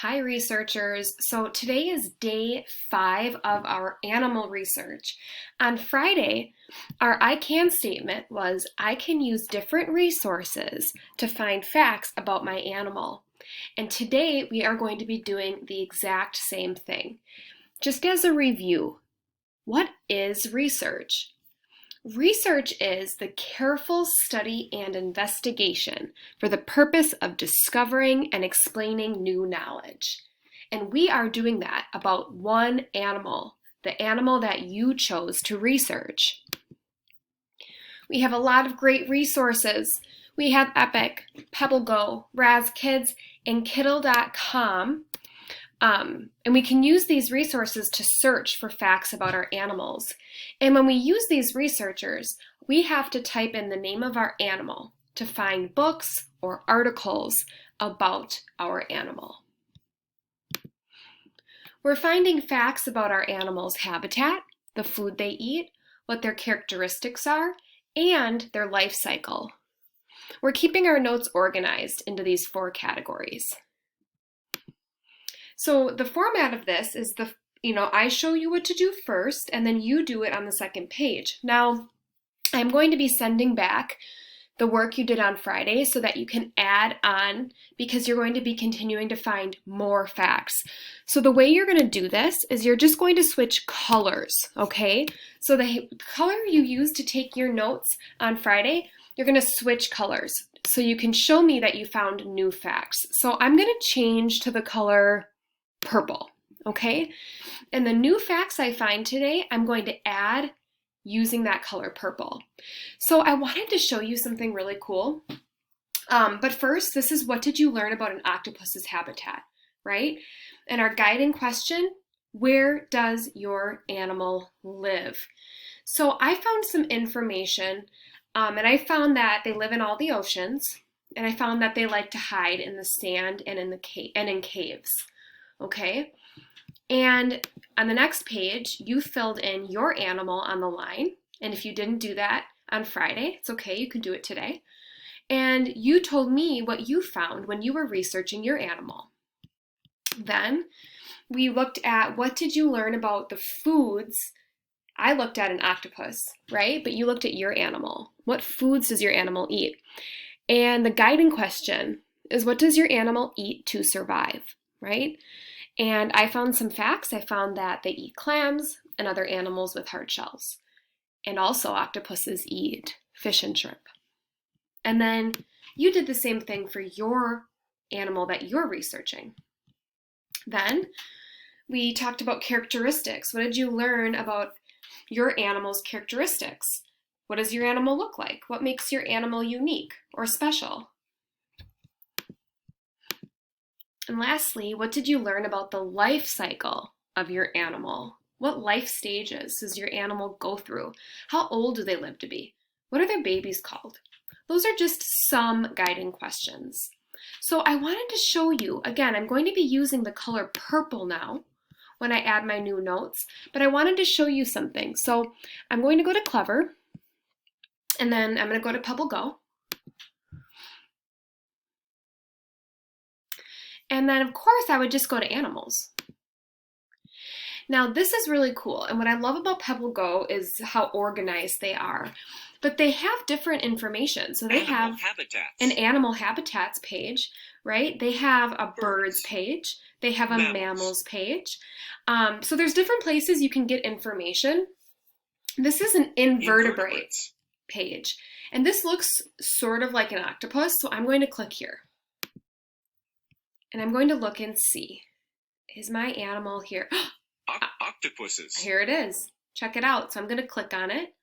Hi, researchers. So today is day 5 of our animal research. On Friday, our I can statement was I can use different resources to find facts about my animal. And today we are going to be doing the exact same thing. Just as a review, what is research? Research is the careful study and investigation for the purpose of discovering and explaining new knowledge. And we are doing that about one animal, the animal that you chose to research. We have a lot of great resources. We have Epic, PebbleGo, RazKids, and Kittle.com. And we can use these resources to search for facts about our animals. And when we use these researchers, we have to type in the name of our animal to find books or articles about our animal. We're finding facts about our animal's habitat, the food they eat, what their characteristics are, and their life cycle. We're keeping our notes organized into these 4 categories. So the format of this is I show you what to do first, and then you do it on the second page. Now, I'm going to be sending back the work you did on Friday so that you can add on because you're going to be continuing to find more facts. So the way you're going to do this is you're just going to switch colors, okay? So the color you used to take your notes on Friday, you're going to switch colors so you can show me that you found new facts. So I'm going to change to the color purple, okay? And the new facts I find today, I'm going to add using that color purple. So I wanted to show you something really cool. But first, this is what did you learn about an octopus's habitat, right? And our guiding question, where does your animal live? So I found some information, and I found that they live in all the oceans, and I found that they like to hide in the sand and in caves. Okay, and on the next page, you filled in your animal on the line. And if you didn't do that on Friday, it's okay, you can do it today. And you told me what you found when you were researching your animal. Then we looked at what did you learn about the foods. I looked at an octopus, right? But you looked at your animal. What foods does your animal eat? And the guiding question is what does your animal eat to survive, right? And I found some facts. I found that they eat clams and other animals with hard shells. And also octopuses eat fish and shrimp. And then you did the same thing for your animal that you're researching. Then we talked about characteristics. What did you learn about your animal's characteristics? What does your animal look like? What makes your animal unique or special? And lastly, what did you learn about the life cycle of your animal? What life stages does your animal go through? How old do they live to be? What are their babies called? Those are just some guiding questions. So I wanted to show you, again, I'm going to be using the color purple now when I add my new notes, but I wanted to show you something. So I'm going to go to Clever, and then I'm going to go to PebbleGo. And then, of course, I would just go to animals. Now, this is really cool. And what I love about PebbleGo is how organized they are. But they have different information. So they have an animal habitats page, right? They have a birds page. They have a mammals page. So there's different places you can get information. This is an invertebrates page. And this looks sort of like an octopus. So I'm going to click here. And I'm going to look and see, is my animal here? Octopuses. Here it is. Check it out. So I'm going to click on it.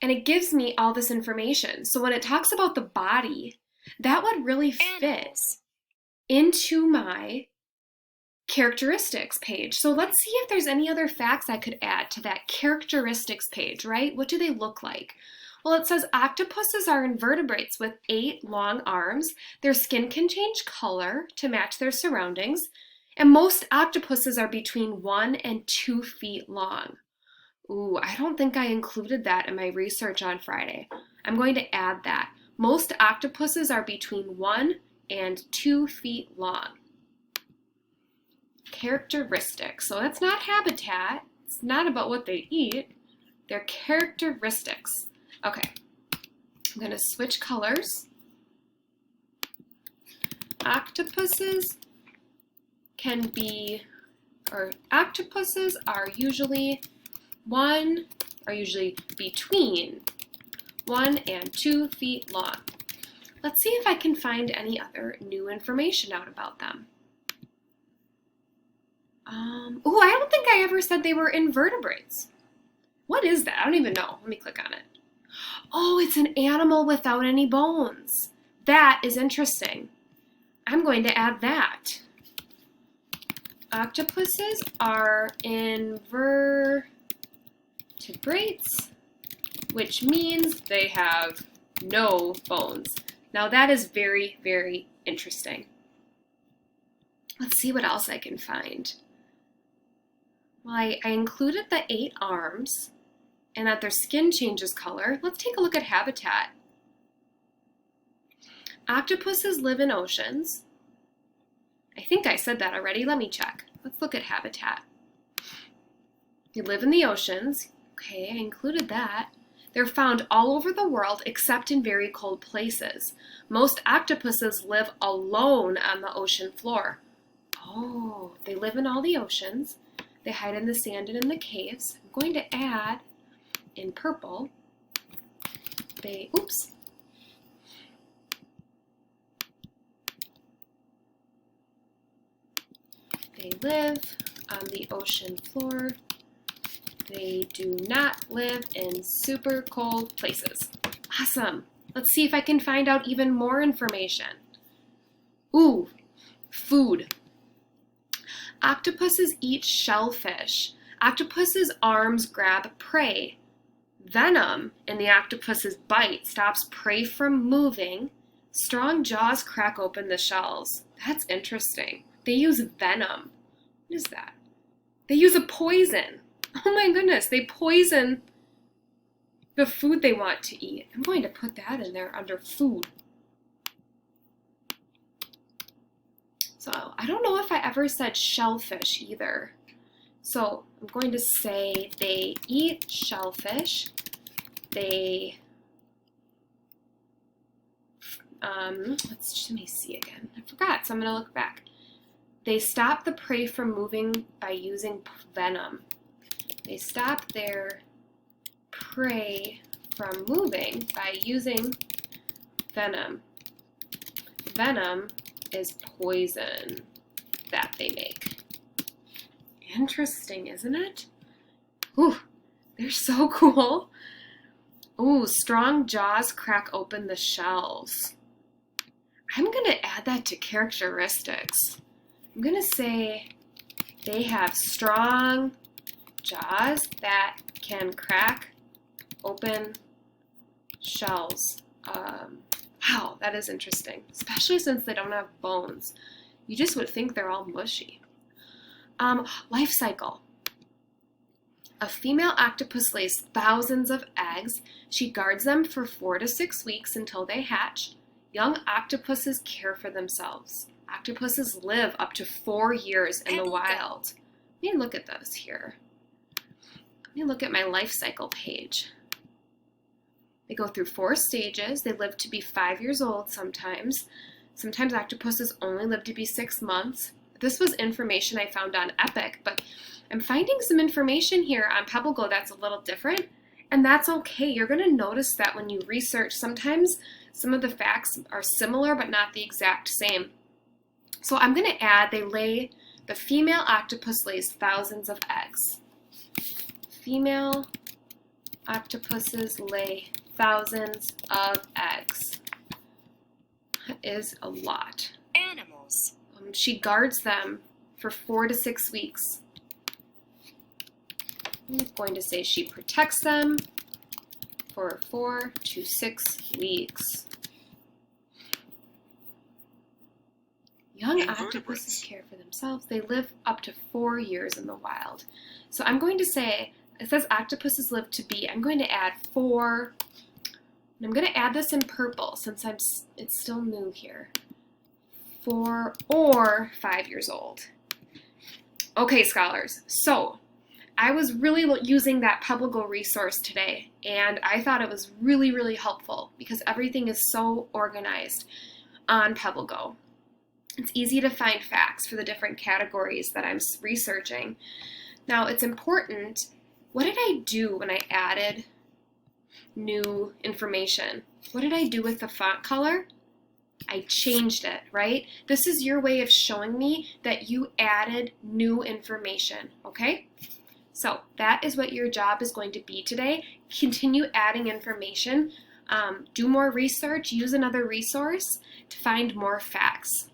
And it gives me all this information. So when it talks about the body, that would really fit into my characteristics page. So let's see if there's any other facts I could add to that characteristics page, right? What do they look like? Well, it says octopuses are invertebrates with 8 long arms. Their skin can change color to match their surroundings. And most octopuses are between 1 and 2 feet long. Ooh, I don't think I included that in my research on Friday. I'm going to add that. Most octopuses are between 1 and 2 feet long. Characteristics. So that's not habitat. It's not about what they eat. They're characteristics. Okay, I'm going to switch colors. Octopuses are usually between 1 and 2 feet long. Let's see if I can find any other new information out about them. Oh, I don't think I ever said they were invertebrates. What is that? I don't even know. Let me click on it. Oh, it's an animal without any bones. That is interesting. I'm going to add that. Octopuses are invertebrates, which means they have no bones. Now that is very, very interesting. Let's see what else I can find. Well, I included the 8 arms and that their skin changes color. Let's take a look at habitat. Octopuses live in oceans. I think I said that already. Let me check. Let's look at habitat. They live in the oceans. Okay, I included that. They're found all over the world except in very cold places. Most octopuses live alone on the ocean floor. Oh, they live in all the oceans. They hide in the sand and in the caves. I'm going to add in purple. They live on the ocean floor. They do not live in super cold places. Awesome. Let's see if I can find out even more information. Ooh, food. Octopuses eat shellfish. Octopus's arms grab prey. Venom in the octopus's bite stops prey from moving. Strong jaws crack open the shells. That's interesting. They use venom. What is that? They use a poison. Oh my goodness, they poison the food they want to eat. I'm going to put that in there under food. So I don't know if I ever said shellfish either. So I'm going to say they eat shellfish. Let me see again. I forgot, so I'm going to look back. They stop the prey from moving by using venom. They stop their prey from moving by using venom. Venom is poison that they make. Interesting, isn't it? Ooh, they're so cool. Ooh, strong jaws crack open the shells. I'm going to add that to characteristics. I'm going to say they have strong jaws that can crack open shells. Wow, that is interesting, especially since they don't have bones. You just would think they're all mushy. Life cycle. A female octopus lays thousands of eggs. She guards them for 4 to 6 weeks until they hatch. Young octopuses care for themselves. Octopuses live up to 4 years in the wild. Let me look at those here. Let me look at my life cycle page. They go through 4 stages. They live to be 5 years old sometimes. Sometimes octopuses only live to be 6 months. This was information I found on Epic, but I'm finding some information here on PebbleGo that's a little different, and that's okay. You're going to notice that when you research, sometimes some of the facts are similar but not the exact same. So I'm going to add, the female octopus lays thousands of eggs. Female octopuses lay thousands of eggs. That is a lot. Animals. She guards them for 4 to 6 weeks. I'm going to say she protects them for 4 to 6 weeks. Young octopuses care for themselves. They live up to 4 years in the wild. So I'm going to say, it says octopuses live to be, I'm going to add 4, and I'm going to add this in purple since it's still new here. 4 or 5 years old. Okay, scholars, so I was really using that Publigo resource today, and I thought it was really, really helpful because everything is so organized on Publigo. It's easy to find facts for the different categories that I'm researching. Now, it's important, what did I do when I added new information? What did I do with the font color? I changed it, right? This is your way of showing me that you added new information, okay? So that is what your job is going to be today. Continue adding information, do more research, use another resource to find more facts.